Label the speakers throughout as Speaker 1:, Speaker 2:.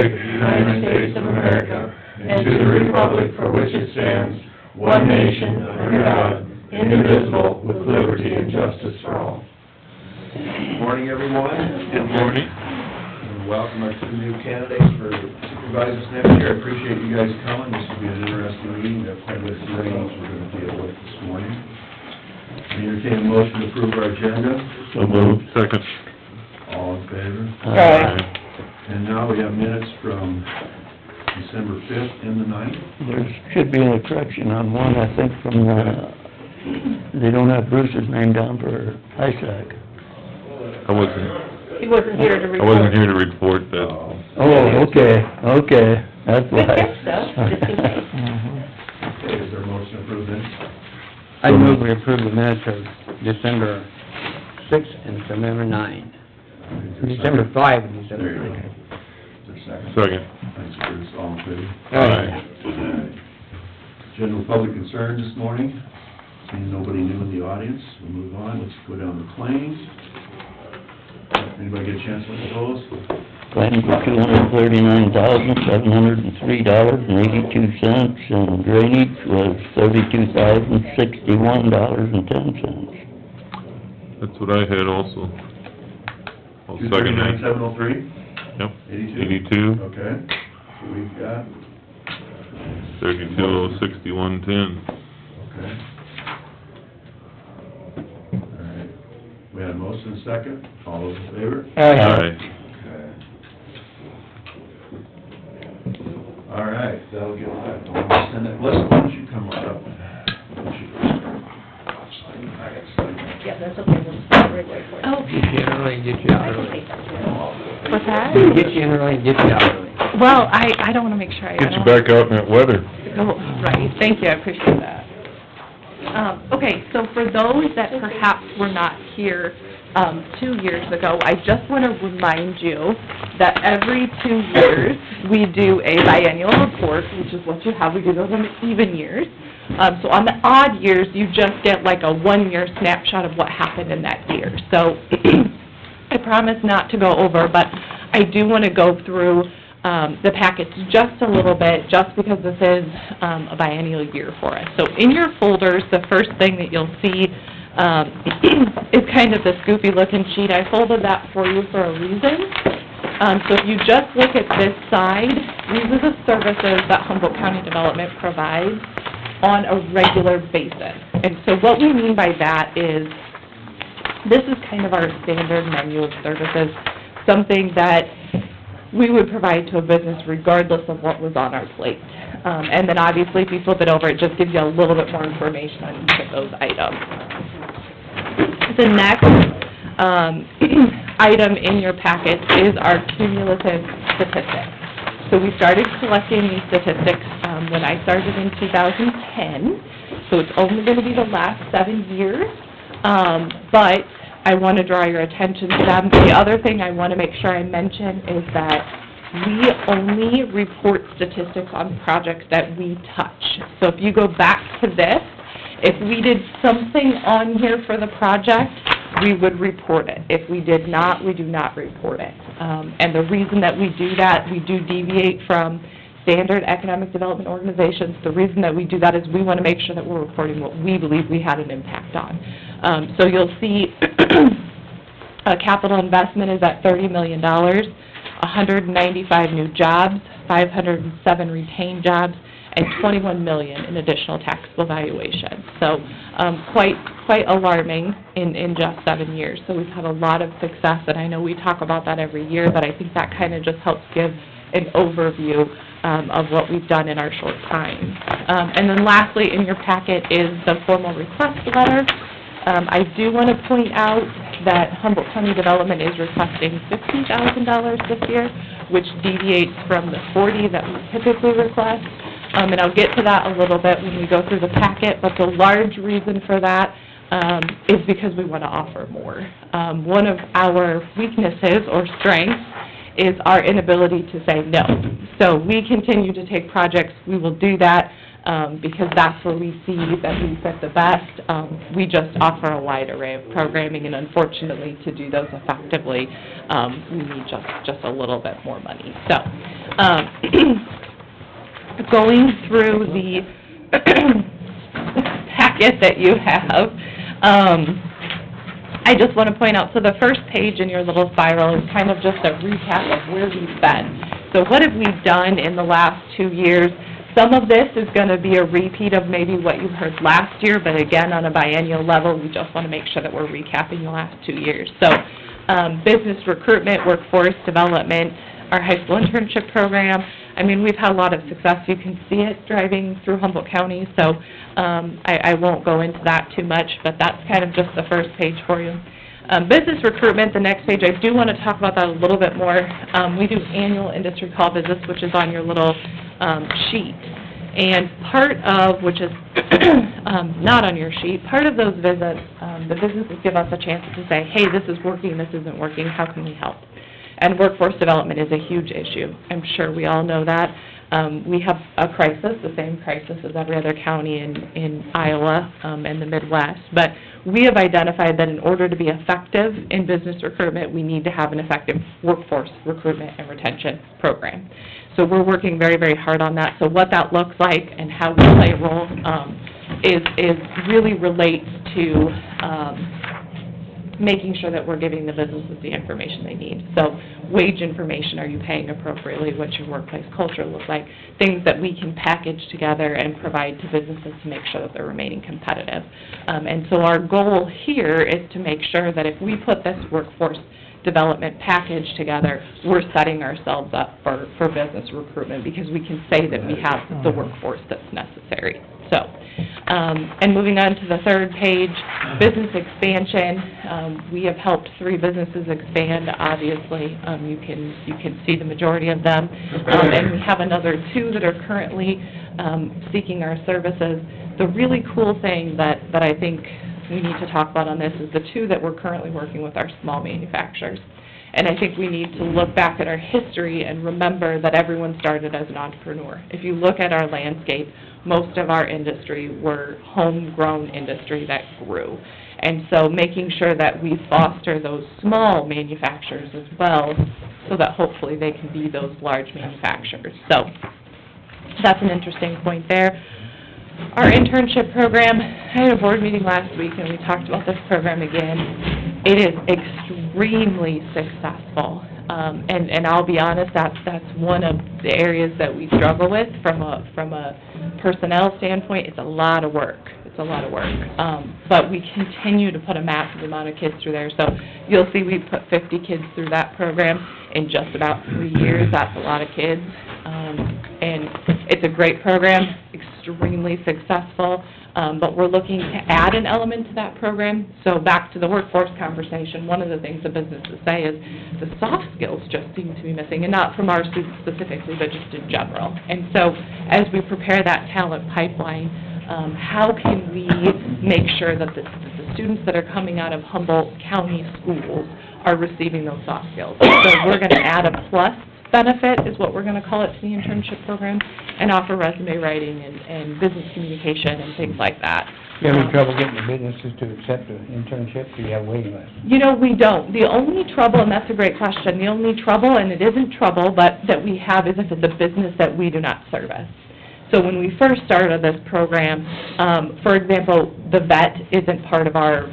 Speaker 1: flag of the United States of America and to the republic for which it stands, one nation, under God, indivisible, with liberty and justice for all.
Speaker 2: Good morning, everyone.
Speaker 1: Good morning.
Speaker 2: And welcome our two new candidates for supervisors next year. I appreciate you guys coming. This will be an interesting meeting. We have quite a bit of hearings we're going to deal with this morning. Entertain a motion to approve our agenda.
Speaker 1: So moved. Second.
Speaker 2: All in favor?
Speaker 1: Aye.
Speaker 2: And now we have minutes from December 5th and the 9th.
Speaker 3: There should be a correction on one, I think, from they don't have Bruce's name down for ISAC.
Speaker 4: He wasn't here to report.
Speaker 1: I wasn't here to report that.
Speaker 3: Oh, okay, that's why.
Speaker 4: Good catch, though, just in case.
Speaker 2: Okay, is there a motion to approve this?
Speaker 5: I move we approve the minutes of December 6th and December 9. December 5 and
Speaker 2: There
Speaker 5: December
Speaker 2: you go.
Speaker 5: 9.
Speaker 2: Is there a second?
Speaker 1: Second.
Speaker 2: Thanks, Bruce. All in favor?
Speaker 1: Aye.
Speaker 2: General public concern this morning. Seeing nobody new in the audience, we'll move on. Let's go down to claims. Anybody get a chance to look at those?
Speaker 3: Claim for $239,703.82, and drainage was $32,061.10.
Speaker 1: That's what I had also. I'll second that.
Speaker 2: 239,703?
Speaker 1: Yep.
Speaker 2: 82?
Speaker 1: 82,
Speaker 2: Okay. So we've got,
Speaker 1: 32,061.10.
Speaker 2: okay. All right. We had a motion and a second. All those in favor?
Speaker 1: Aye.
Speaker 2: Okay. All right, that'll get that. Send it, Melissa, why don't you come right up?
Speaker 4: Yeah, that's okay, we'll start right away for you.
Speaker 5: Get you in early and get you out
Speaker 4: I can
Speaker 5: early.
Speaker 4: take that. What's that?
Speaker 5: Get you in early and get you out early.
Speaker 4: Well, I don't wanna make sure I...
Speaker 1: Get you back out in that weather.
Speaker 4: Oh, right, thank you, I appreciate that. Okay, so for those that perhaps were not here, 2 years ago, I just wanna remind you that every 2 years, we do a biennial report, which is what you have, we do those on the even years. So on the odd years, you just get like a 1-year snapshot of what happened in that year. So, I promise not to go over, but I do wanna go through the packets just a little bit, just because this is a biennial year for us. So in your folders, the first thing that you'll see is kind of the scoopy looking sheet. I folded that for you for a reason. So if you just look at this side, these are the services that Humboldt County Development provides on a regular basis. And so what we mean by that is, this is kind of our standard menu of services, something that we would provide to a business regardless of what was on our plate. And then obviously, if you flip it over, it just gives you a little bit more information on each of those items. The next item in your packet is our cumulative statistics. So we started collecting these statistics when I started in 2010, so it's only going to be the last 7 years, but I want to draw your attention to them. The other thing I want to make sure I mention is that we only report statistics on projects that we touch. So if you go back to this, if we did something on here for the project, we would report it. If we did not, we do not report it. And the reason that we do that, we do deviate from standard economic development organizations. The reason that we do that is we want to make sure that we're reporting what we believe we had an impact on. So you'll see capital investment is at $30 million, 195 new jobs, 507 retained jobs, and $21 million in additional taxable valuation. So quite alarming in just 7 years. So we've had a lot of success, and I know we talk about that every year, but I think that kind of just helps give an overview of what we've done in our short time. And then lastly, in your packet is the formal request letter. I do want to point out that Humboldt County Development is requesting $50,000 this year, which deviates from the $40,000 that we typically request. And I'll get to that a little bit when we go through the packet, but the large reason for that is because we want to offer more. One of our weaknesses or strengths is our inability to say no. So we continue to take projects, we will do that, because that's where we see that we fit the best. We just offer a wide array of programming, and unfortunately, to do those effectively, we need just a little bit more money. So, Going through the packet that you have, I just want to point out, so the first page in your little spiral is kind of just a recap of where we've been. So what have we done in the last 2 years? Some of this is going to be a repeat of maybe what you heard last year, but again, on a biennial level, we just want to make sure that we're recapping the last 2 years. So, business recruitment, workforce development, our high school internship program. I mean, we've had a lot of success. You can see it driving through Humboldt County, so I won't go into that too much, but that's kind of just the first page for you. Business recruitment, the next page, I do want to talk about that a little bit more. We do annual industry call visits, which is on your little sheet. And part of, which is not on your sheet, part of those visits, the businesses give us a chance to say, hey, this is working, this isn't working, how can we help? And workforce development is a huge issue. I'm sure we all know that. We have a crisis, the same crisis as every other county in Iowa and the Midwest. But we have identified that in order to be effective in business recruitment, we need to have an effective workforce recruitment and retention program. So we're working very, very hard on that. So what that looks like and how we play a role is really relates to making sure that we're giving the businesses the information they need. So wage information, are you paying appropriately, what's your workplace culture look like, things that we can package together and provide to businesses to make sure that they're remaining competitive. And so our goal here is to make sure that if we put this workforce development package together, we're setting ourselves up for business recruitment because we can say that we have the workforce that's necessary. So, and moving on to the third page, business expansion. We have helped 3 businesses expand, obviously. You can see the majority of them. And we have another 2 that are currently seeking our services. The really cool thing that I think we need to talk about on this is the 2 that we're currently working with are small manufacturers. And I think we need to look back at our history and remember that everyone started as an entrepreneur. If you look at our landscape, most of our industry were homegrown industry that grew. And so making sure that we foster those small manufacturers as well so that hopefully they can be those large manufacturers. So that's an interesting point there. Our internship program, I had a board meeting last week and we talked about this program again. It is extremely successful. And I'll be honest, that's one of the areas that we struggle with from a personnel standpoint. It's a lot of work. But we continue to put a massive amount of kids through there. So you'll see we put 50 kids through that program in just about 3 years. That's a lot of kids. And it's a great program, extremely successful. But we're looking to add an element to that program. So back to the workforce conversation, one of the things the businesses say is the soft skills just seem to be missing, and not from our students specifically, but just in general. And so as we prepare that talent pipeline, how can we make sure that the students that are coming out of Humboldt County schools are receiving those soft skills? So we're going to add a plus benefit, is what we're going to call it, to the internship program, and offer resume writing and business communication and things like that.
Speaker 5: You have any trouble getting the businesses to accept an internship, or you have waiting lists?
Speaker 4: You know, we don't. The only trouble, and that's a great question, the only trouble, and it isn't trouble, but that we have is if it's a business that we do not service. So when we first started this program, for example, the vet isn't part of our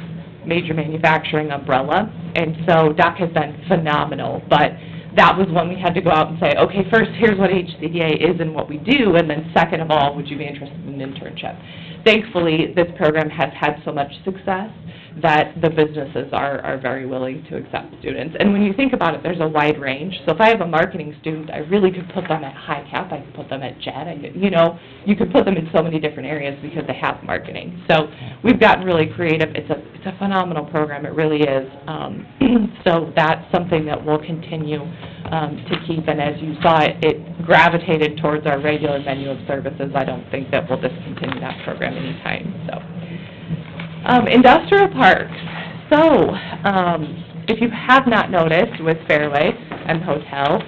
Speaker 4: major manufacturing umbrella, and so Doc has been phenomenal, but that was when we had to go out and say, okay, first, here's what HCDA is and what we do, and then second of all, would you be interested in an internship? Thankfully, this program has had so much success that the businesses are very willing to accept students. And when you think about it, there's a wide range. So if I have a marketing student, I really could put them at high cap, I could put them at JET, you could put them in so many different areas because they have marketing. So we've gotten really creative. It's a phenomenal program, it really is. So that's something that we'll continue to keep, and as you saw, it gravitated towards our regular menu of services. I don't think that we'll discontinue that program anytime, so. Industrial parks. So, if you have not noticed with Fairway and Hotel,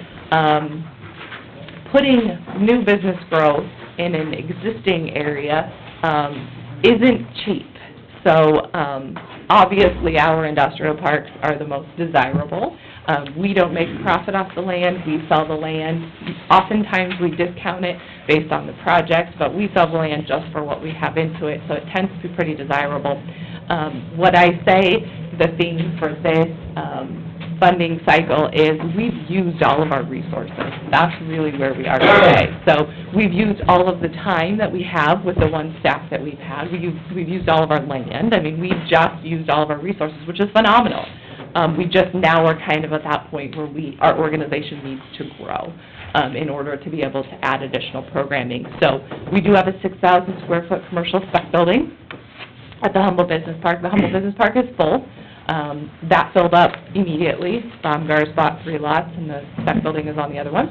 Speaker 4: putting new business growth in an existing area isn't cheap. So, obviously, our industrial parks are the most desirable. We don't make a profit off the land, we sell the land. Oftentimes, we discount it based on the project, but we sell the land just for what we have into it, so it tends to be pretty desirable. What I say, the theme for this funding cycle is we've used all of our resources. That's really where we are today. So we've used all of the time that we have with the one staff that we've had. We've used all of our land. I mean, we've just used all of our resources, which is phenomenal. We just now are kind of at that point where our organization needs to grow in order to be able to add additional programming. So we do have a 6,000 square foot commercial spec building at the Humboldt Business Park. The Humboldt Business Park is full. That filled up immediately. Baumgart's bought 3 lots, and the spec building is on the other one.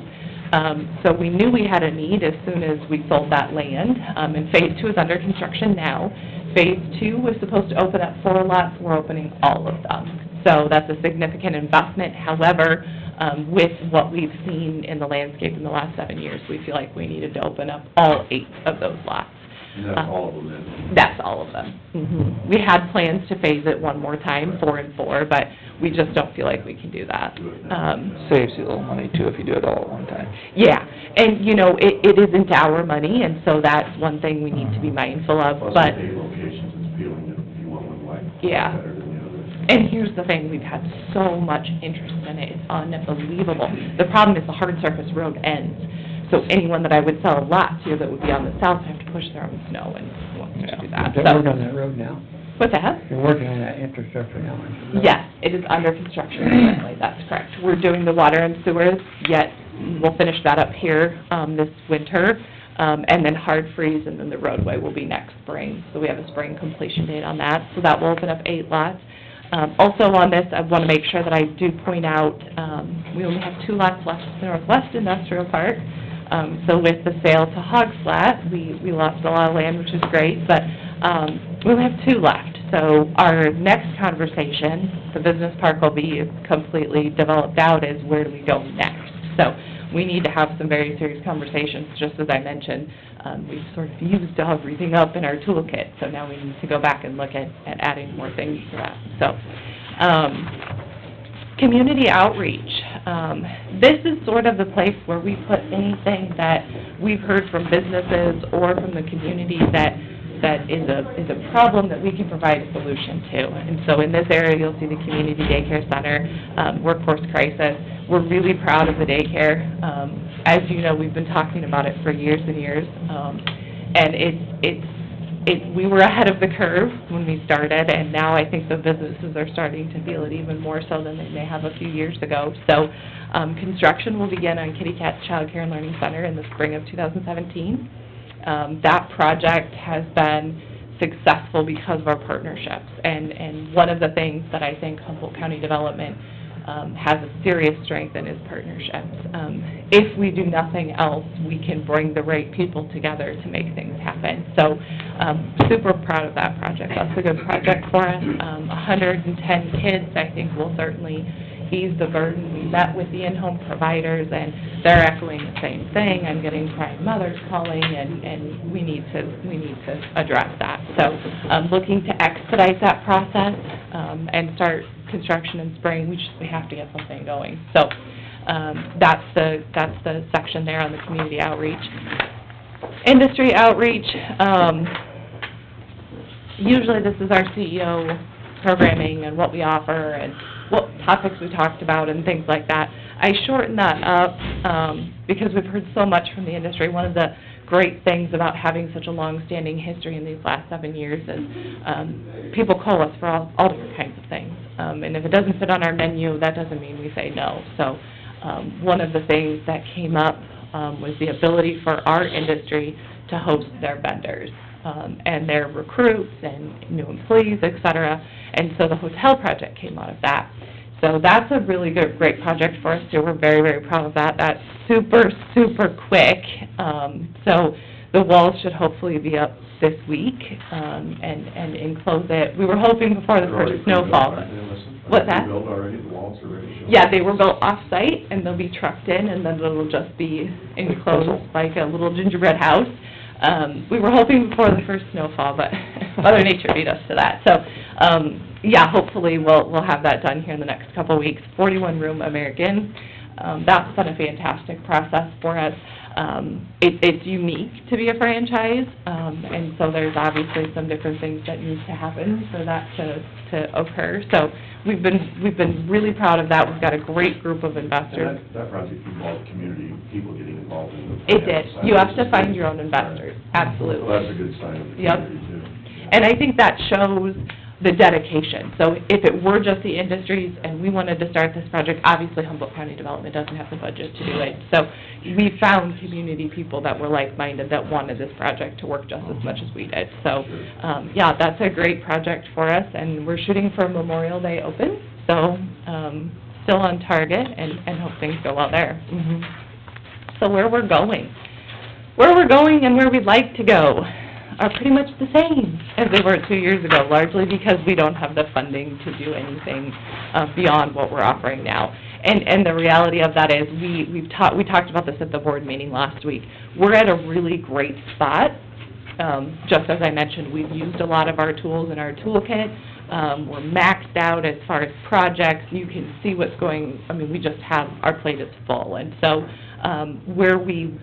Speaker 4: So we knew we had a need as soon as we sold that land, and Phase 2 is under construction now. Phase 2 was supposed to open up 4 lots, we're opening all of them. So that's a significant investment. However, with what we've seen in the landscape in the last 7 years, we feel like we needed to open up all 8 of those lots.
Speaker 2: And that's all of them then?
Speaker 4: That's all of them. Mm-hmm. We had plans to phase it one more time, 4 and 4, but we just don't feel like we can do that.
Speaker 1: Saves you a little money too if you do it all at one time.
Speaker 4: Yeah, and, you know, it isn't our money, and so that's one thing we need to be mindful of,
Speaker 2: Plus,
Speaker 4: but...
Speaker 2: the locations is appealing if you want one like
Speaker 4: Yeah.
Speaker 2: better than the other.
Speaker 4: And here's the thing, we've had so much interest in it, it's unbelievable. The problem is the hard surface road ends, so anyone that I would sell a lot to that would be on the south have to push their own snow and wants to do that.
Speaker 5: They're working on that road now.
Speaker 4: What's that?
Speaker 5: You're working on that infrastructure now, aren't you?
Speaker 4: Yes, it is under construction currently, that's correct. We're doing the water and sewers, yet we'll finish that up here, this winter, and then hard freeze, and then the roadway will be next spring. So we have a spring completion date on that, so that will open up 8 lots. Also on this, I want to make sure that I do point out, we only have 2 lots left in the Northwest Industrial Park. So with the sale to Hog's Flat, we lost a lot of land, which is great, but we only have 2 left. So our next conversation, the business park will be completely developed out, is where do we go next? So we need to have some very serious conversations, just as I mentioned. We've sort of used everything up in our toolkit, so now we need to go back and look at adding more things to that. So, community outreach. This is sort of the place where we put anything that we've heard from businesses or from the community that is a problem that we can provide a solution to. And so in this area, you'll see the Community Daycare Center, Workforce Crisis. We're really proud of the daycare. As you know, we've been talking about it for years and years. And we were ahead of the curve when we started, and now I think the businesses are starting to feel it even more so than they may have a few years ago. So, construction will begin on Kitty Cat's Child Care and Learning Center in the spring of 2017. That project has been successful because of our partnerships, and one of the things that I think Humboldt County Development has a serious strength in is partnerships. If we do nothing else, we can bring the right people together to make things happen. So, super proud of that project. That's a good project for us. 110 kids, I think, will certainly ease the burden. We met with the in-home providers, and they're echoing the same thing. I'm getting crying mothers calling, and we need to address that. So, looking to expedite that process and start construction in spring. We have to get something going. So, that's the section there on the community outreach. Industry outreach. Usually, this is our CEO programming and what we offer and what topics we talked about and things like that. I shortened that up because we've heard so much from the industry. One of the great things about having such a long-standing history in these last 7 years is people call us for all different kinds of things. And if it doesn't fit on our menu, that doesn't mean we say no. So one of the things that came up was the ability for our industry to host their vendors and their recruits and new employees, et cetera. And so the hotel project came out of that. So that's a really great project for us too. We're very, very proud of that. That's super, super quick. So the walls should hopefully be up this week and enclose it. We were hoping before the first snowfall. What's that?
Speaker 2: Built already, the walls are ready?
Speaker 4: Yeah, they were built off-site, and they'll be trucked in, and then it'll just be enclosed like a little gingerbread house. We were hoping before the first snowfall, but Mother Nature beat us to that. So yeah, hopefully we'll have that done here in the next couple of weeks. 41-room American, that's been a fantastic process for us. It's unique to be a franchise, and so there's obviously some different things that need to happen for that to occur. So we've been really proud of that. We've got a great group of investors.
Speaker 1: And that project involved community, people getting involved in the...
Speaker 4: It did. You have to find your own investors, absolutely.
Speaker 1: Well, that's a good sign of the
Speaker 4: Yep.
Speaker 1: community, too.
Speaker 4: And I think that shows the dedication. So if it were just the industries and we wanted to start this project, obviously Humboldt County Development doesn't have the budget to do it. So we found community people that were like-minded that wanted this project to work just as much as we did. So, yeah, that's a great project for us, and we're shooting for Memorial Day open, so, still on target, and hope things go well there. So where we're going and where we'd like to go are pretty much the same as they were 2 years ago, largely because we don't have the funding to do anything beyond what we're offering now. And the reality of that is, we talked about this at the board meeting last week. We're at a really great spot. Just as I mentioned, we've used a lot of our tools in our toolkit. We're maxed out as far as projects. You can see what's going, I mean, we just have, our plate is full. And so, where we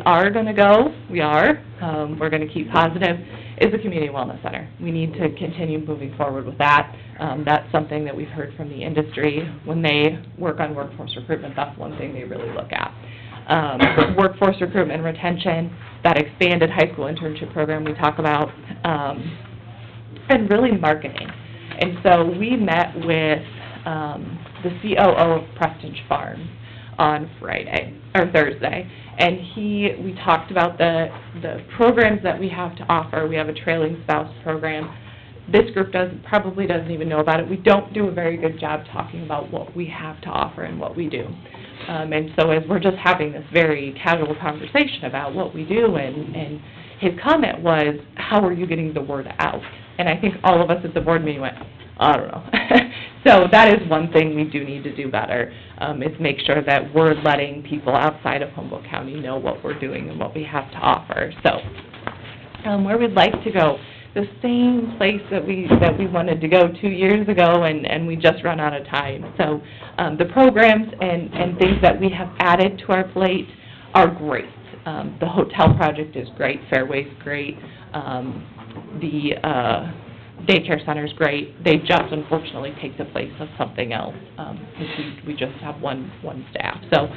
Speaker 4: are gonna go, we're gonna keep positive, is the Community Wellness Center. We need to continue moving forward with that. That's something that we've heard from the industry. When they work on workforce recruitment, that's one thing they really look at. Workforce recruitment and retention, that expanded high school internship program we talk about, and really marketing. And so we met with the COO of Prestige Farms on Thursday, and we talked about the programs that we have to offer. We have a trailing spouse program. This group probably doesn't even know about it. We don't do a very good job talking about what we have to offer and what we do. And so as we're just having this very casual conversation about what we do, and his comment was, how are you getting the word out? And I think all of us at the board meeting went, I don't know. So that is one thing we do need to do better, is make sure that we're letting people outside of Humboldt County know what we're doing and what we have to offer. So, where we'd like to go, the same place that we wanted to go 2 years ago, and we just run out of time. So, the programs and things that we have added to our plate are great. The hotel project is great, Fairway's great, the daycare center's great. They just unfortunately take the place of something else, because we just have one staff. So,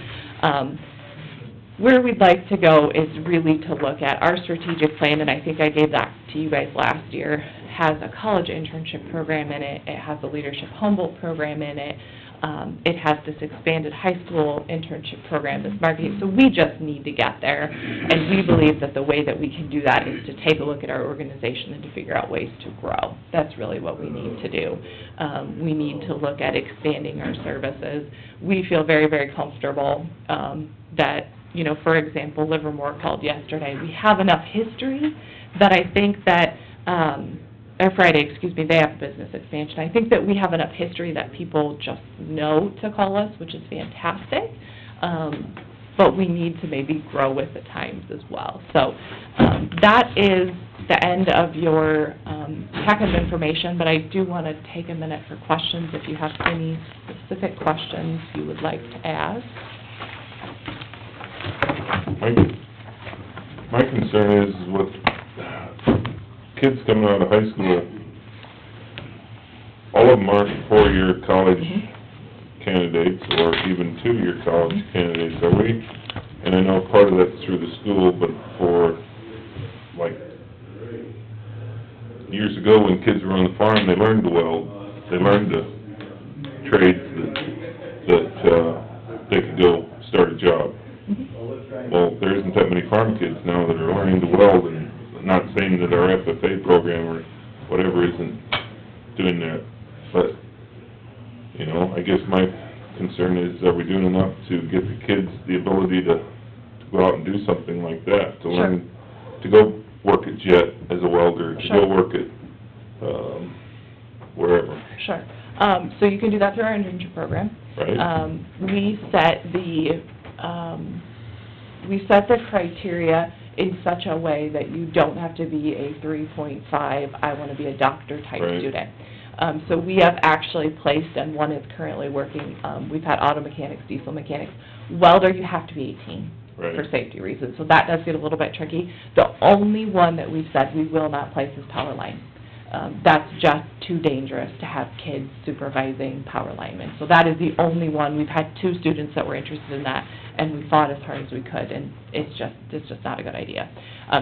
Speaker 4: where we'd like to go is really to look at our strategic plan, and I think I gave that to you guys last year, has a college internship program in it, it has a Leadership Humboldt program in it, it has this expanded high school internship program, this marketing, so we just need to get there, and we believe that the way that we can do that is to take a look at our organization and to figure out ways to grow. That's really what we need to do. We need to look at expanding our services. We feel very, very comfortable that, you know, for example, Livermore called yesterday. We have enough history that I think that, or Friday, excuse me, they have a business expansion. I think that we have enough history that people just know to call us, which is fantastic. But we need to maybe grow with the times as well. So that is the end of your packet of information, but I do want to take a minute for questions if you have any specific questions you would like to ask.
Speaker 6: My concern is with kids coming out of high school, all of them aren't four-year college candidates or even two-year college candidates, are we? And I know part of that's through the school, but for, like, years ago when kids were on the farm, they learned to weld, they learned the trades that they could go start a job. Well, there isn't that many farm kids now that are learning to weld, and not saying that our FFA program or whatever isn't doing that, but, you know, I guess my concern is, are we doing enough to get the kids the ability to go out and do something like that, to learn, to go work at Jet as a welder, to go work at, wherever.
Speaker 4: Sure. So you can do that through our internship program.
Speaker 6: Right.
Speaker 4: We set the criteria in such a way that you don't have to be a 3.5, I want to be a doctor type student. So we have actually placed, and one is currently working, we've had auto mechanics, diesel mechanics. Welder, you have to be 18
Speaker 6: Right.
Speaker 4: for safety reasons, so that does get a little bit tricky. The only one that we've said we will not place is power line. That's just too dangerous to have kids supervising power linemen. So that is the only one. We've had 2 students that were interested in that, and we fought as hard as we could, and it's just not a good idea.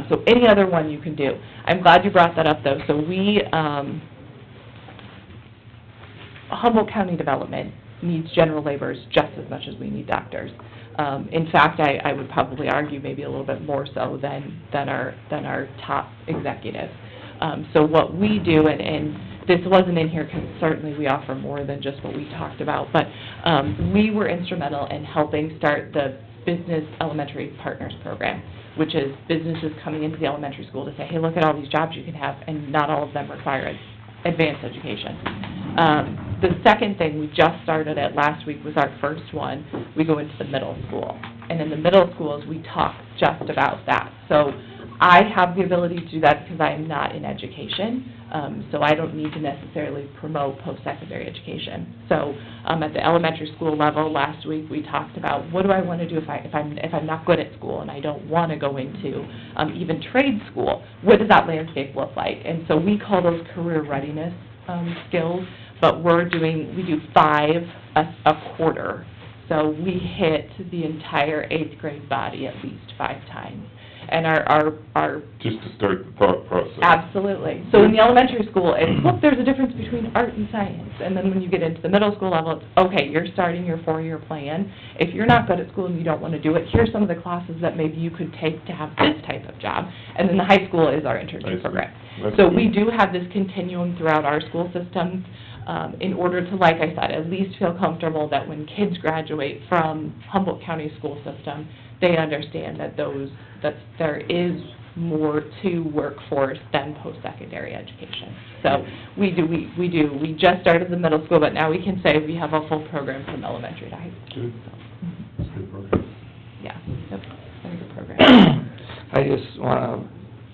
Speaker 4: So any other one you can do. I'm glad you brought that up, though. So we, Humboldt County Development needs general laborers just as much as we need doctors. In fact, I would probably argue maybe a little bit more so than our top executives. So what we do, and this wasn't in here because certainly we offer more than just what we talked about, but we were instrumental in helping start the Business Elementary Partners Program, which is businesses coming into the elementary school to say, hey, look at all these jobs you can have, and not all of them require advanced education. The second thing, we just started it last week, was our first one. We go into the middle school. And in the middle schools, we talk just about that. So I have the ability to do that because I am not in education, so I don't need to necessarily promote post-secondary education. So at the elementary school level, last week, we talked about what do I want to do if I'm not good at school and I don't want to go into even trade school. What does that landscape look like? And so we call those career readiness skills, but we do 5 a quarter. So we hit the entire 8th grade body at least 5 times. And our
Speaker 6: Just to start the thought process.
Speaker 4: Absolutely. So in the elementary school, it's, look, there's a difference between art and science. And then when you get into the middle school level, it's, okay, you're starting your 4-year plan. If you're not good at school and you don't want to do it, here's some of the classes that maybe you could take to have this type of job. And then the high school is our internship program. So we do have this continuum throughout our school systems in order to, like I said, at least feel comfortable that when kids graduate from Humboldt County school system, they understand that there is more to workforce than post-secondary education. So we just started the middle school, but now we can say we have a full program from elementary to high school.
Speaker 2: Good.
Speaker 4: So,
Speaker 2: That's a good program.
Speaker 4: yeah, yep, very good program.
Speaker 1: I just want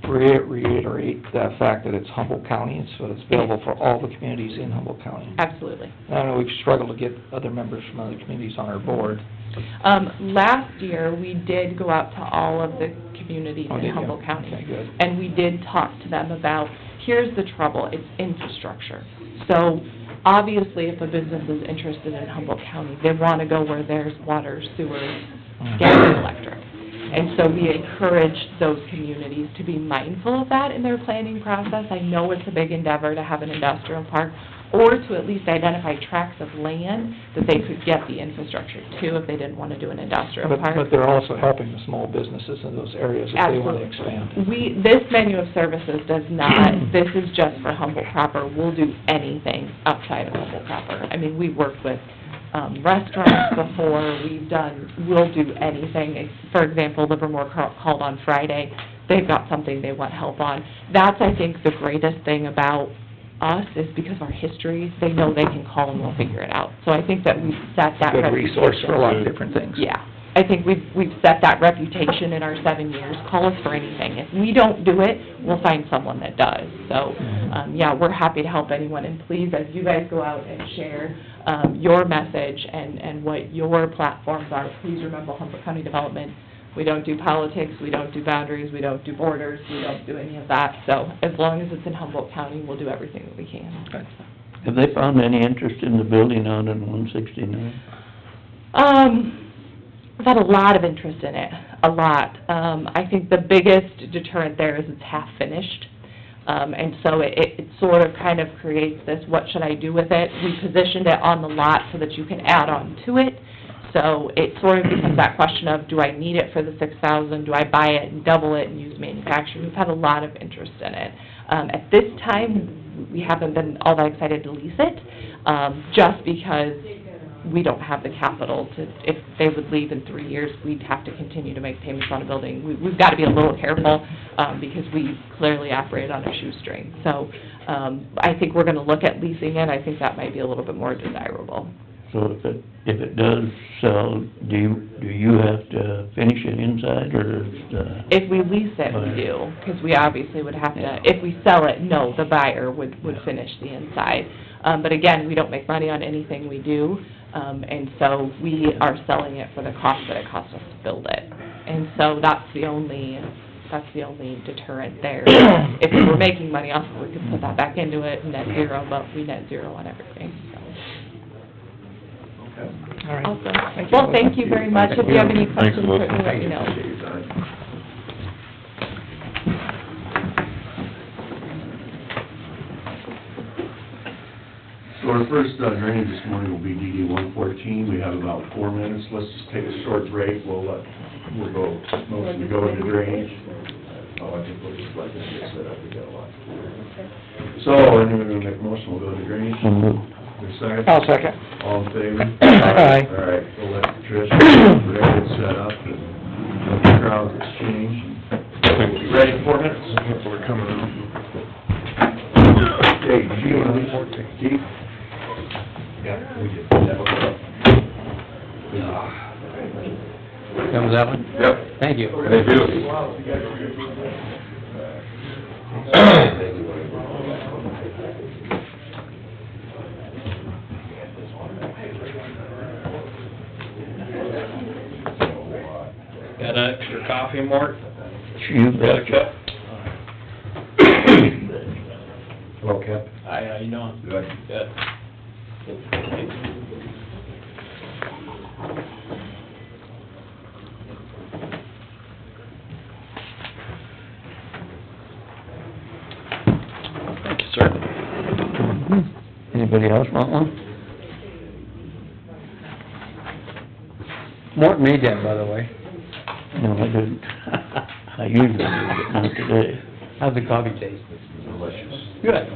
Speaker 1: to reiterate the fact that it's Humboldt County, so it's available for all the communities in Humboldt County.
Speaker 4: Absolutely.
Speaker 1: I know we've struggled to get other members from other communities on our board.
Speaker 4: Last year, we did go out to all of the communities
Speaker 1: Oh, did
Speaker 4: in
Speaker 1: you?
Speaker 4: Humboldt County.
Speaker 1: Okay, good.
Speaker 4: And we did talk to them about, here's the trouble, it's infrastructure. So, obviously, if a business is interested in Humboldt County, they want to go where there's water, sewer, gas, and electric. And so we encourage those communities to be mindful of that in their planning process. I know it's a big endeavor to have an industrial park, or to at least identify tracts of land that they could get the infrastructure to if they didn't want to do an industrial park.
Speaker 1: But they're also helping the small businesses in those areas if they want to expand.
Speaker 4: This menu of services does not, this is just for Humboldt proper. We'll do anything outside of Humboldt proper. I mean, we've worked with restaurants before, we'll do anything. For example, Livermore called on Friday. They've got something they want help on. That's, I think, the greatest thing about us is because of our history, they know they can call and we'll figure it out. So I think that we've set that
Speaker 1: Good
Speaker 4: reputation.
Speaker 1: resource for a lot of different things.
Speaker 4: Yeah, I think we've set that reputation in our 7 years. Call us for anything. If we don't do it, we'll find someone that does. So, yeah, we're happy to help anyone. And please, as you guys go out and share your message and what your platforms are, please remember Humboldt County Development. We don't do politics, we don't do boundaries, we don't do borders, we don't do any of that. So as long as it's in Humboldt County, we'll do everything that we can.
Speaker 3: Have they found any interest in the building out on 169?
Speaker 4: I've had a lot of interest in it, a lot. I think the biggest deterrent there is it's half finished. And so it sort of kind of creates this, what should I do with it? We positioned it on the lot so that you can add on to it. So it sort of becomes that question of, do I need it for the $6,000? Do I buy it and double it and use manufacturing? We've had a lot of interest in it. At this time, we haven't been all that excited to lease it, just because we don't have the capital to, if they would leave in 3 years, we'd have to continue to make payments on a building. We've got to be a little careful, because we clearly operate on a shoestring. So, I think we're going to look at leasing it. I think that might be a little bit more desirable.
Speaker 3: So if it does sell, do you have to finish it inside, or is
Speaker 4: If we lease it, we do, because we obviously would have to, if we sell it, no, the buyer would finish the inside. But again, we don't make money on anything we do, and so we are selling it for the cost that it costs us to build it. And so that's the only deterrent there. If we were making money off it, we could put that back into it, net zero, but we net zero on everything, so.
Speaker 2: Okay.
Speaker 1: All right.
Speaker 4: Awesome. Well, thank you very much. If you have any questions, certainly let me know.
Speaker 2: Appreciate your time. So our first drainage this morning will be DD 114. We have about 4 minutes. Let's just take a short break. We'll go into drainage. Oh, I think we'll just let this get set up. We got a lot. So, anyone gonna make a motion, we'll go into drainage?
Speaker 3: so moved?
Speaker 2: There's a second?
Speaker 1: I'll second.
Speaker 2: All in favor?
Speaker 1: Aye.
Speaker 2: All right, we'll let Trish, Rick get set up, and let the crowd exchange. Ready in 4 minutes?
Speaker 1: We're coming on.
Speaker 2: Okay, Chief? Yeah, we did.
Speaker 5: That was that one?
Speaker 6: Yep.
Speaker 5: Thank you.
Speaker 6: Thank you.
Speaker 1: Got an extra coffee, Mort?
Speaker 3: You
Speaker 1: Got a
Speaker 3: betcha.
Speaker 1: cup?
Speaker 2: Hello, Cap.
Speaker 1: Hi, how you doing?
Speaker 2: Good.
Speaker 1: Good. Thank you, sir.
Speaker 3: Anybody else want one?
Speaker 5: Mort made that, by the way.
Speaker 3: No, I didn't. I usually do, but not today.
Speaker 5: How's the coffee taste?
Speaker 2: Delicious.
Speaker 5: Good.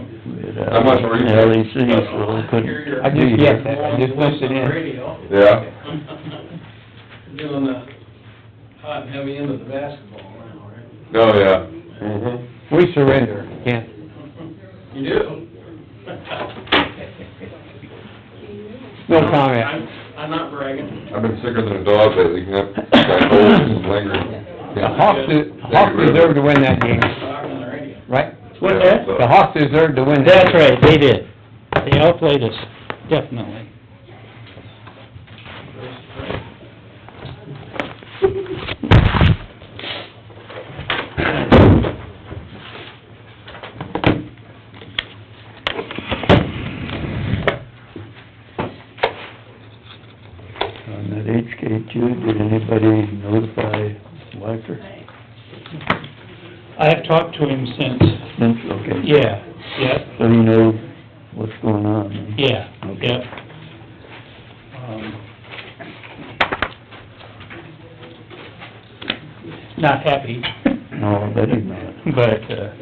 Speaker 6: How much were you-
Speaker 3: LEC, so I couldn't
Speaker 5: I just guessed that, I just missed it in.
Speaker 6: Yeah.
Speaker 1: Doing the hot and heavy end of the basketball now, right?
Speaker 6: Oh, yeah. Mm-hmm.
Speaker 5: We surrender, can't.
Speaker 1: You do?
Speaker 5: No comment.
Speaker 1: I'm not bragging.
Speaker 6: I've been sicker than a dog lately, that cold is lingering.
Speaker 5: The Hawks deserved to win that game,
Speaker 1: Talking on the radio.
Speaker 5: right?
Speaker 6: What's that?
Speaker 5: The Hawks deserved to win that.
Speaker 7: That's right, they did. They outplayed us, definitely.
Speaker 3: On that HK2, did anybody notify Whacker?
Speaker 7: I have talked to him since,
Speaker 3: Since, okay.
Speaker 7: yeah,
Speaker 3: So you know what's going on? then?
Speaker 7: yeah,
Speaker 3: Okay.
Speaker 7: yep. Not happy,
Speaker 3: No, I bet he's not.
Speaker 7: but,
Speaker 3: I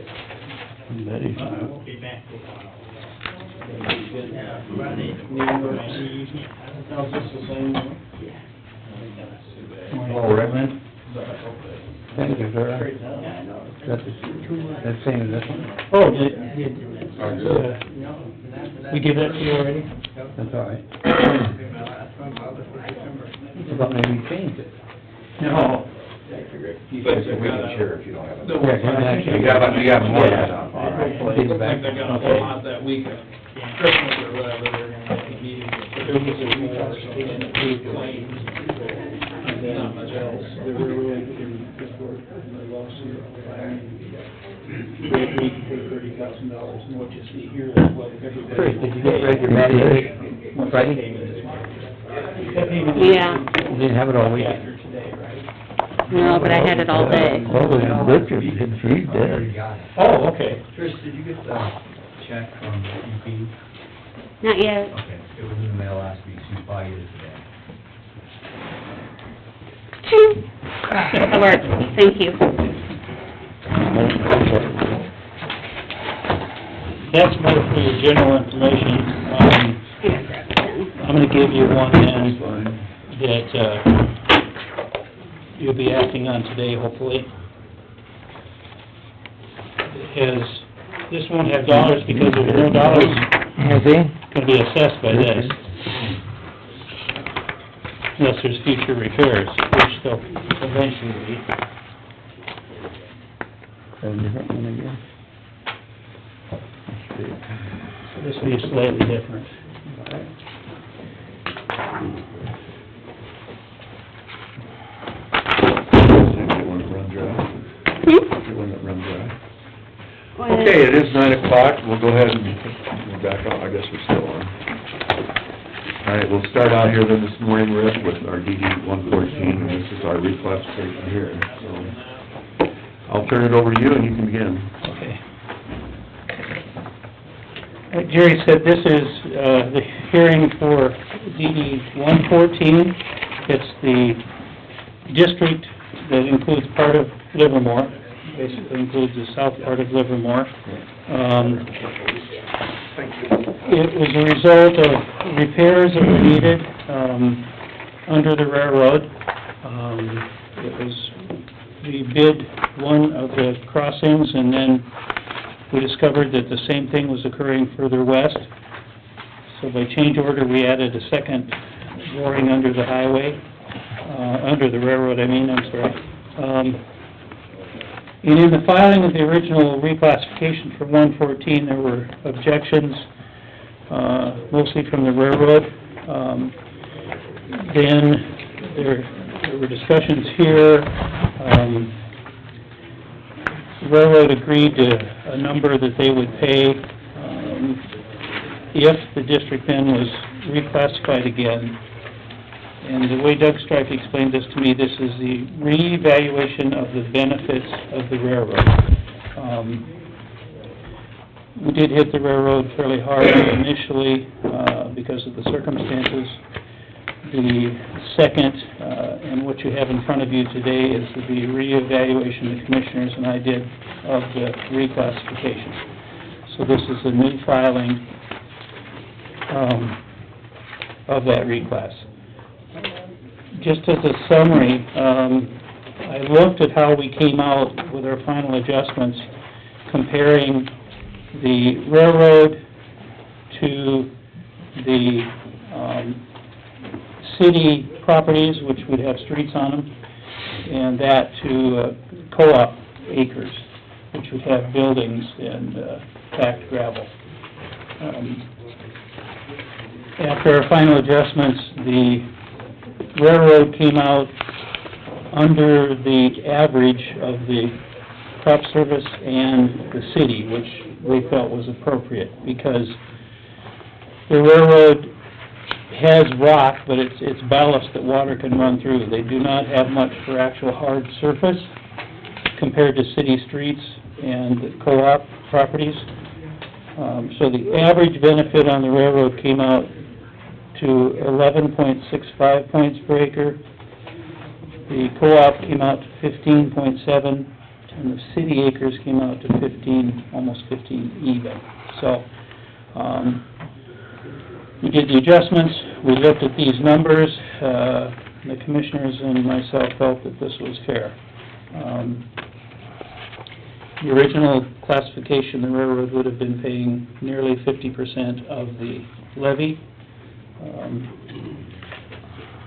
Speaker 3: bet he's not.
Speaker 1: How's this the same one?
Speaker 5: Oh, Redmond? Thank you, sir. That's the same as this one?
Speaker 7: oh, we give that to you already?
Speaker 5: That's all right. I thought maybe you changed it.
Speaker 7: No.
Speaker 2: But we can share if you don't have it.
Speaker 5: Yeah, exactly.
Speaker 2: You have more.
Speaker 5: Yeah.
Speaker 2: All right.
Speaker 1: I think they're gonna pull out that week of Christmas or whatever, they're gonna have a meeting, but there was a recourse and approved claims, and then not much else. They were really, this work, and the lawsuit, they agreed to pay $30,000, and what you see here is what everybody.
Speaker 5: Chris, did you get ready to manage Friday?
Speaker 8: Yeah.
Speaker 5: You didn't have it all weekend.
Speaker 1: After today, right?
Speaker 8: No, but I had it all day.
Speaker 3: Oh, Richard, he's dead.
Speaker 7: Oh, okay.
Speaker 9: Trish, did you get the check from EP?
Speaker 8: Not yet.
Speaker 9: Okay, it was in the mail last week, so you probably get it today.
Speaker 8: That works, thank you.
Speaker 7: That's more for your general information. I'm gonna give you one then that, you'll be acting on today, hopefully. This won't have dollars because there's no dollars
Speaker 5: You see?
Speaker 7: gonna be assessed by this. unless there's future repairs, which there'll eventually be.
Speaker 3: A different one again.
Speaker 7: So this will be slightly different.
Speaker 2: You want it run dry? You want it run dry? Okay, it is 9:00, we'll go ahead and, we're back on, I guess we're still on. All right, we'll start out here then this morning, Rick, with our DD 114, and this is our reclassification here, so I'll turn it over to you and you can begin.
Speaker 7: Okay. Like Jerry said, this is, the hearing for DD 114. It's the district that includes part of Livermore, basically includes the south part of Livermore. It was a result of repairs that were needed, under the railroad. It was, we bid one of the crossings, and then we discovered that the same thing was occurring further west. So by change order, we added a second boring under the highway, under the railroad, I'm sorry. And in the filing of the original reclassification for 114, there were objections, mostly from the railroad. Then there were discussions here. The railroad agreed to a number that they would pay if the district then was reclassified again. And the way Doug Strike explained this to me, this is the reevaluation of the benefits of the railroad. We did hit the railroad fairly hard initially because of the circumstances. The second, and what you have in front of you today, is the reevaluation the commissioners and I did of the reclassification. So this is a new filing of that reclass. Just as a summary, I looked at how we came out with our final adjustments, comparing the railroad to the city properties, which would have streets on them, and that to co-op acres, which would have buildings and packed gravel. After our final adjustments, the railroad came out under the average of the crop service and the city, which we felt was appropriate, because the railroad has rock, but it's ballast that water can run through. They do not have much for actual hard surface compared to city streets and co-op properties. So the average benefit on the railroad came out to 11.65 points per acre. The co-op came out to 15.7, and the city acres came out to 15, almost 15 even. So, we did the adjustments, we looked at these numbers, the commissioners and myself felt that this was fair. The original classification, the railroad would have been paying nearly 50% of the levy.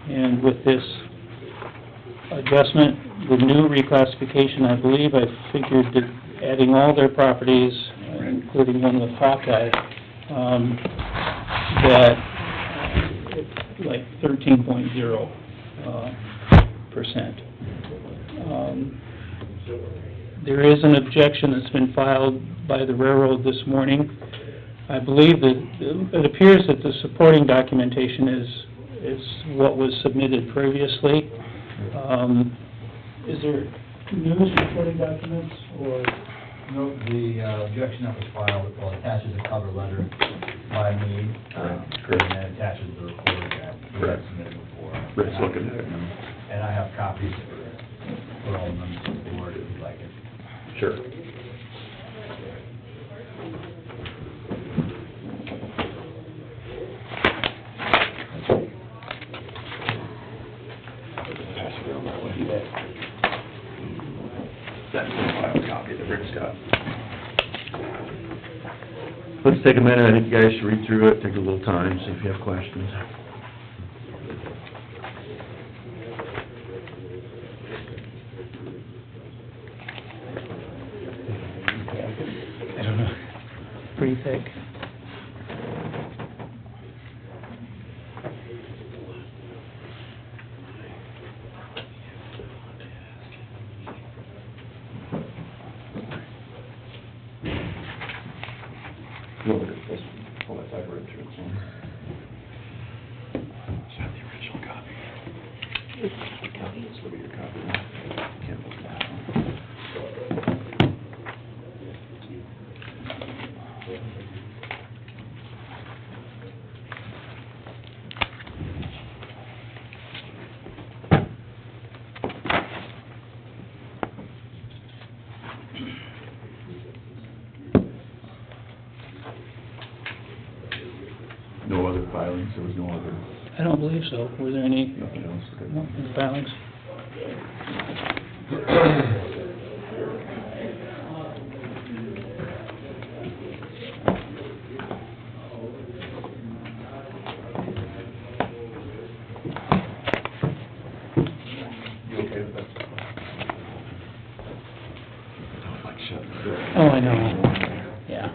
Speaker 7: And with this adjustment, the new reclassification, I believe I figured that adding all their properties, including one with Hawkeye, that like 13.0%. There is an objection that's been filed by the railroad this morning. I believe that it appears that the supporting documentation is what was submitted previously. Is there new supporting documents, or?
Speaker 9: No, the objection that was filed, well, attaches a cover letter by me, and then attaches the report that we had submitted before.
Speaker 2: Rick's looking at it.
Speaker 9: And I have copies for all members of the board if you'd like it.
Speaker 2: Sure. That's the final copy that Rick's got. Let's take a minute, I think you guys should read through it, take a little time, see if you have questions.
Speaker 7: pretty thick.
Speaker 2: Go over to this, pull that back right through. Is that the original copy? This will be your copy now. Can't look at that one. No other filings, there was no other,
Speaker 7: I don't believe so. Were there any,
Speaker 2: nothing else? Okay.
Speaker 7: no, any filings?
Speaker 2: You okay with that? I don't like shutting the door.
Speaker 7: Oh, I know, yeah.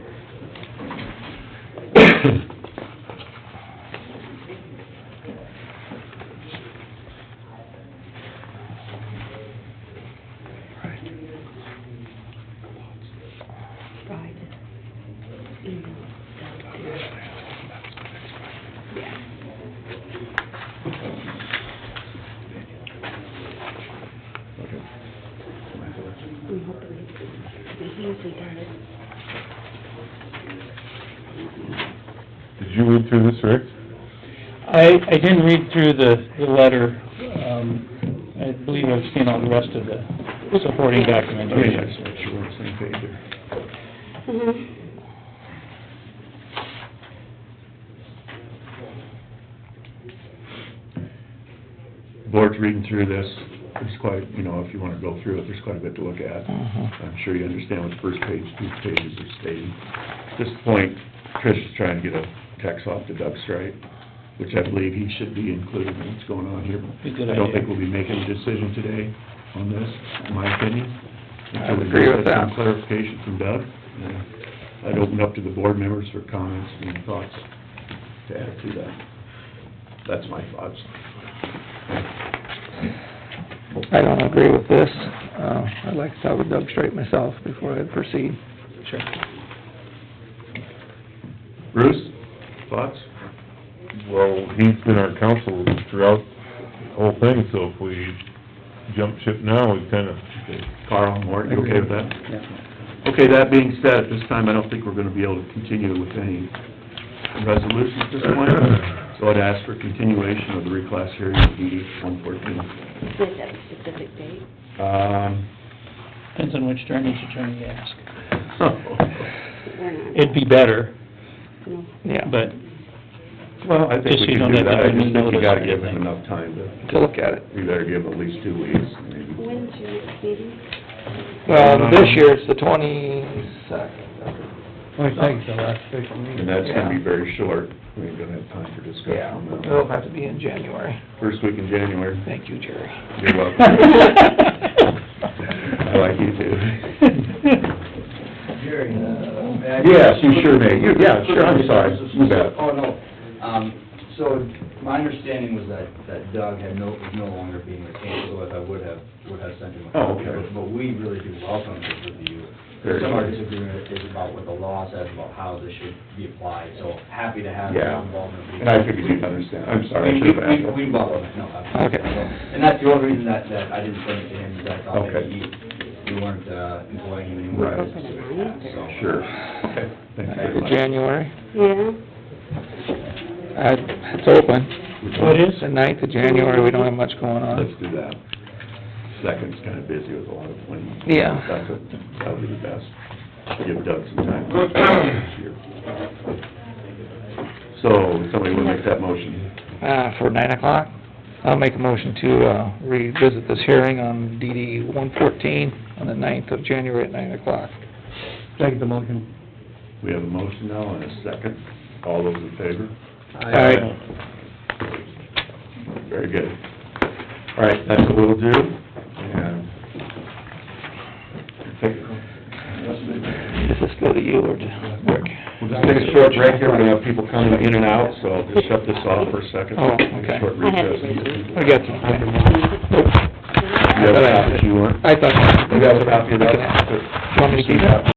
Speaker 2: Okay.
Speaker 8: We hope that he usually does.
Speaker 6: Did you read through this, Rick?
Speaker 7: I didn't read through the letter. I believe I've seen all the rest of the supporting
Speaker 2: I mean, I
Speaker 7: documentation.
Speaker 2: just make sure we're on the same page here.
Speaker 8: Mhm.
Speaker 2: Board's reading through this, there's quite, you know, if you wanna go through it, there's quite a bit to look at. I'm sure you understand what the first page, 2 pages are stating. At this point, Trish is trying to get a text off to Doug Strite, which I believe he should be included in what's going on here.
Speaker 7: Be a good
Speaker 2: I don't
Speaker 7: idea.
Speaker 2: think we'll be making a decision today on this, in my opinion.
Speaker 3: I would agree with
Speaker 2: Until we get some
Speaker 3: that.
Speaker 2: clarification from Doug. I'd open up to the board members for comments and thoughts to add to that. That's my thoughts.
Speaker 3: I don't agree with this. I'd like to talk with Doug Straight myself before I proceed.
Speaker 7: Sure.
Speaker 2: Bruce, thoughts?
Speaker 6: Well, he's been our counsel throughout the whole thing, so if we jump ship now, we kinda...
Speaker 2: Carl, Mort, you okay with that?
Speaker 7: Yeah.
Speaker 2: Okay, that being said, at this time, I don't think we're gonna be able to continue with any resolutions at this point. So I'd ask for continuation of the reclass hearing of DD 114.
Speaker 8: With a specific date.
Speaker 7: Depends on which attorney's attorney you ask.
Speaker 8: We're not.
Speaker 7: It'd be better,
Speaker 8: No.
Speaker 3: Yeah,
Speaker 7: but
Speaker 2: Well, I think
Speaker 7: Just
Speaker 2: we
Speaker 7: so you
Speaker 2: can
Speaker 7: don't
Speaker 2: do
Speaker 7: have to
Speaker 2: that, I
Speaker 7: have
Speaker 2: just
Speaker 7: any
Speaker 2: think you
Speaker 7: notice
Speaker 2: gotta
Speaker 7: or
Speaker 2: give him
Speaker 7: anything.
Speaker 2: enough time
Speaker 3: to look at it.
Speaker 2: we better give him at least 2 weeks, maybe.
Speaker 8: When's your next meeting?
Speaker 3: Well, this year it's the 22nd.
Speaker 5: Twenty-second's the last official
Speaker 2: And
Speaker 5: meeting.
Speaker 2: that's gonna be very short, we ain't gonna have time for discussion
Speaker 3: Yeah,
Speaker 2: on that.
Speaker 3: it'll have to be in January.
Speaker 2: First week in January.
Speaker 3: Thank you, Jerry.
Speaker 2: You're welcome. I like you too.
Speaker 9: Jerry, may I?
Speaker 2: Yes, you sure may. Yeah, sure, I'm sorry. You bet.
Speaker 9: Oh, no. So my understanding was that Doug was no longer being retained, so I would have sent him a
Speaker 2: Oh,
Speaker 9: copy.
Speaker 2: okay.
Speaker 9: But we really do welcome his review.
Speaker 2: Very
Speaker 9: Some of our
Speaker 2: good.
Speaker 9: disagreement is about what the law says about how this should be applied, so happy to have his
Speaker 2: Yeah.
Speaker 9: involvement.
Speaker 2: And I figured you'd understand. I'm sorry, I should have asked.
Speaker 9: We welcome it, no, absolutely.
Speaker 3: Okay.
Speaker 9: And that's the only reason that I didn't send it to him, is I thought
Speaker 2: Okay.
Speaker 9: maybe we weren't employing him anymore.
Speaker 2: Right.
Speaker 9: So.
Speaker 2: Sure. Okay, thank you very much.
Speaker 3: January,
Speaker 8: Yeah.
Speaker 3: it's open.
Speaker 7: Oh, it is?
Speaker 3: The 9th of January, we don't have much going on.
Speaker 2: Let's do that. Second's kinda busy with a lot of when.
Speaker 3: Yeah.
Speaker 2: That would be the best. Give Doug some time this year. So, somebody will make that motion.
Speaker 3: For 9 o'clock, I'll make a motion to, revisit this hearing on DD 114 on the 9th of January at 9 o'clock.
Speaker 5: Second the motion.
Speaker 2: We have a motion now and a second. All those in favor?
Speaker 3: Aye.
Speaker 2: Very good. All right, that's what we'll do, and take it.
Speaker 3: Does this go to you or to Rick?
Speaker 2: We'll just take a short break here, we're gonna have people coming in and out, so I'll just shut this off for a second.
Speaker 3: Oh, okay.
Speaker 2: Short
Speaker 8: I have
Speaker 2: recess.
Speaker 8: it.
Speaker 3: I got you.
Speaker 2: You have a copy if you want?
Speaker 3: I thought.
Speaker 2: You have a copy of that?
Speaker 3: You want me to keep that?